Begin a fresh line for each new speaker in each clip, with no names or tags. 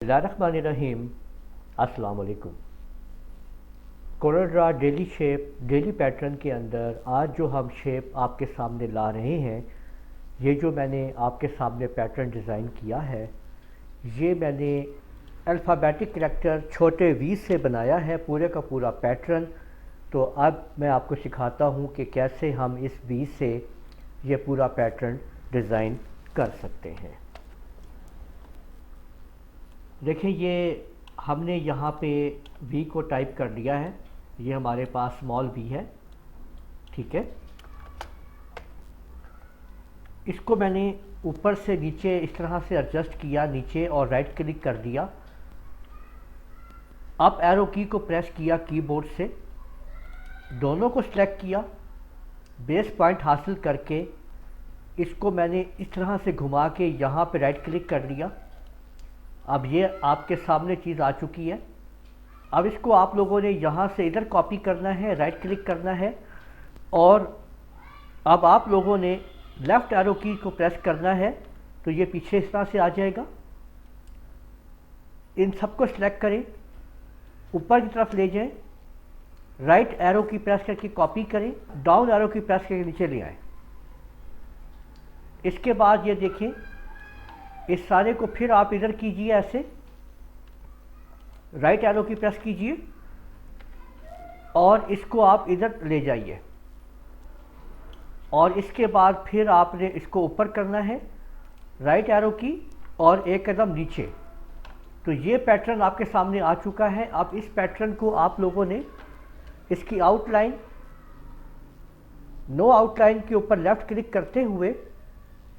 बिस्मिल्लाहिर्रहमानिर्रहीम। अस्सलाम वालेकुम। Coral daily shape daily pattern के अंदर आज जो हम शेप आपके सामने ला रहे हैं, ये जो मैंने आपके सामने पैटर्न डिज़ाइन किया है, ये मैंने अल्फ़ाबेटिक करैक्टर छोटे वी से बनाया है पूरे का पूरा पैटर्न। तो अब मैं आपको सिखाता हूँ कि कैसे हम इस वी से ये पूरा पैटर्न डिज़ाइन कर सकते हैं। देखिए, ये हमने यहाँ पे वी को टाइप कर लिया है। ये हमारे पास स्मॉल वी है, ठीक है। इसको मैंने ऊपर से नीचे इस तरह से एडजस्ट किया नीचे और राइट क्लिक कर दिया। अप एरो की को प्रेस किया कीबोर्ड से, दोनों को सिलेक्ट किया, बेस पॉइंट हासिल करके इसको मैंने इस तरह से घुमा के यहाँ पे राइट क्लिक कर लिया। अब ये आपके सामने चीज़ आ चुकी है। अब इसको आप लोगों ने यहाँ से इधर कॉपी करना है, राइट क्लिक करना है और अब आप लोगों ने लेफ़्ट एरो की को प्रेस करना है तो ये पीछे इस तरह से आ जाएगा। इन सबको सिलेक्ट करें, ऊपर की तरफ ले जाएं, राइट एरो की प्रेस करके कॉपी करें, डाउन एरो की प्रेस करके नीचे ले आएं। इसके बाद ये देखें, इस सारे को फिर आप इधर कीजिए, ऐसे राइट एरो की प्रेस कीजिए और इसको आप इधर ले जाइए और इसके बाद फिर आपने इसको ऊपर करना है, राइट एरो की और एक कदम नीचे। तो ये पैटर्न आपके सामने आ चुका है। अब इस पैटर्न को आप लोगों ने इसकी आउटलाइन, नो आउटलाइन के ऊपर लेफ़्ट क्लिक करते हुए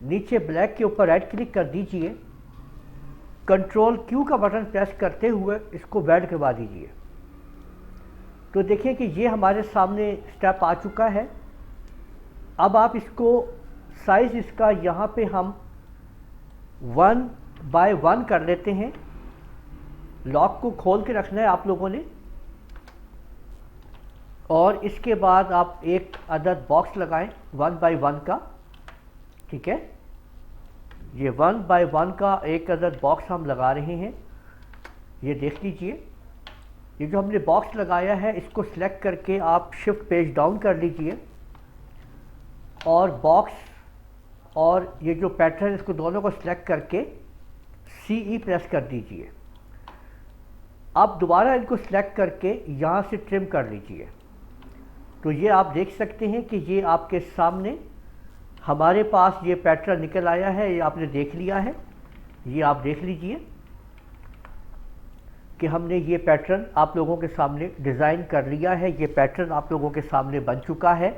नीचे ब्लैक के ऊपर राइट क्लिक कर दीजिए, कंट्रोल क्यू का बटन प्रेस करते हुए इसको वेड करवा दीजिए। तो देखिए कि ये हमारे सामने स्टेप आ चुका है। अब आप इसको साइज इसका यहाँ पे हम 1 बाय 1 कर लेते हैं। लॉक को खोल के रखना है आप लोगों ने और इसके बाद आप एक अदद बॉक्स लगाएं 1 बाय 1 का, ठीक है। ये 1 बाय 1 का एक अदद बॉक्स हम लगा रहे हैं। ये देख लीजिए, ये जो हमने बॉक्स लगाया है इसको सिलेक्ट करके आप शिफ्ट पेज डाउन कर लीजिए और बॉक्स और ये जो पैटर्न इसको दोनों को सिलेक्ट करके CE प्रेस कर दीजिए। अब दोबारा इनको सिलेक्ट करके यहाँ से ट्रिम कर लीजिए। तो ये आप देख सकते हैं कि ये आपके सामने हमारे पास ये पैटर्न निकल आया है। ये आपने देख लिया है। ये आप देख लीजिए कि हमने ये पैटर्न आप लोगों के सामने डिज़ाइन कर लिया है। ये पैटर्न आप लोगों के सामने बन चुका है,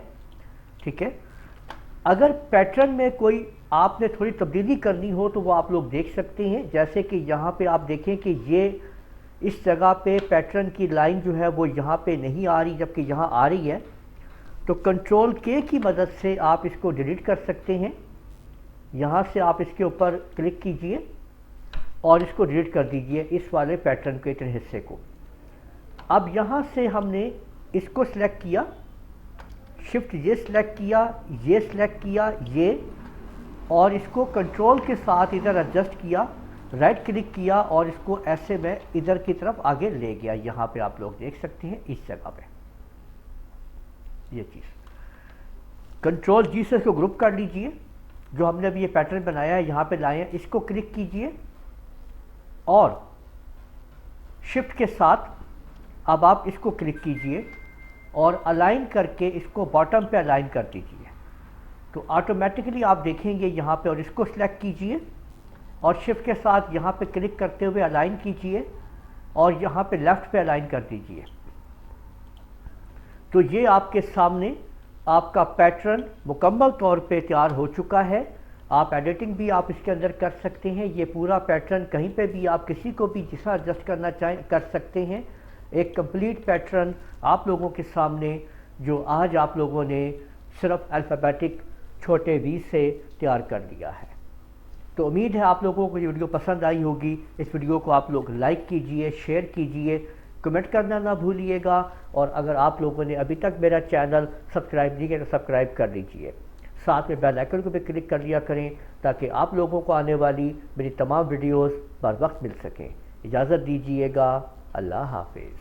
ठीक है। अगर पैटर्न में कोई आपने थोड़ी तब्दीली करनी हो तो वो आप लोग देख सकते हैं। जैसे कि यहाँ पे आप देखें कि ये इस जगह पे पैटर्न की लाइन जो है वो यहाँ पे नहीं आ रही जबकि यहाँ आ रही है। तो कंट्रोल के की मदद से आप इसको डिलीट कर सकते हैं। यहाँ से आप इसके ऊपर क्लिक कीजिए और इसको डिलीट कर दीजिए, इस वाले पैटर्न के इतने हिस्से को। अब यहाँ से हमने इसको सिलेक्ट किया, शिफ्ट ये सिलेक्ट किया, ये सिलेक्ट किया, ये, और इसको कंट्रोल के साथ इधर एडजस्ट किया, राइट क्लिक किया और इसको ऐसे मैं इधर की तरफ आगे ले गया। यहाँ पे आप लोग देख सकते हैं इस जगह पे ये चीज़। कंट्रोल जी से इसको ग्रुप कर लीजिए। जो हमने अभी ये पैटर्न बनाया है यहाँ पे लाए हैं, इसको क्लिक कीजिए और शिफ्ट के साथ अब आप इसको क्लिक कीजिए और अलाइन करके इसको बॉटम पे अलाइन कर दीजिए। तो ऑटोमेटिकली आप देखेंगे यहाँ पे, और इसको सिलेक्ट कीजिए और शिफ्ट के साथ यहाँ पे क्लिक करते हुए अलाइन कीजिए और यहाँ पे लेफ़्ट पे अलाइन कर दीजिए। तो ये आपके सामने आपका पैटर्न मुकम्मल तौर पे तैयार हो चुका है। आप एडिटिंग भी आप इसके अंदर कर सकते हैं। ये पूरा पैटर्न कहीं पे भी आप किसी को भी जितना एडजस्ट करना चाहें कर सकते हैं। एक कंप्लीट पैटर्न आप लोगों के सामने जो आज आप लोगों ने सिर्फ अल्फ़ाबेटिक छोटे वी से तैयार कर लिया है। तो उम्मीद है आप लोगों को ये वीडियो पसंद आई होगी। इस वीडियो को आप लोग लाइक कीजिए, शेयर कीजिए, कमेंट करना ना भूलिएगा और अगर आप लोगों ने अभी तक मेरा चैनल सब्सक्राइब नहीं किया तो सब्सक्राइब कर लीजिए। साथ में बेल आइकन को भी क्लिक कर लिया करें ताकि आप लोगों को आने वाली मेरी तमाम वीडियोस बर वक्त मिल सकें। इजाज़त दीजिएगा। अल्लाह हाफिज़।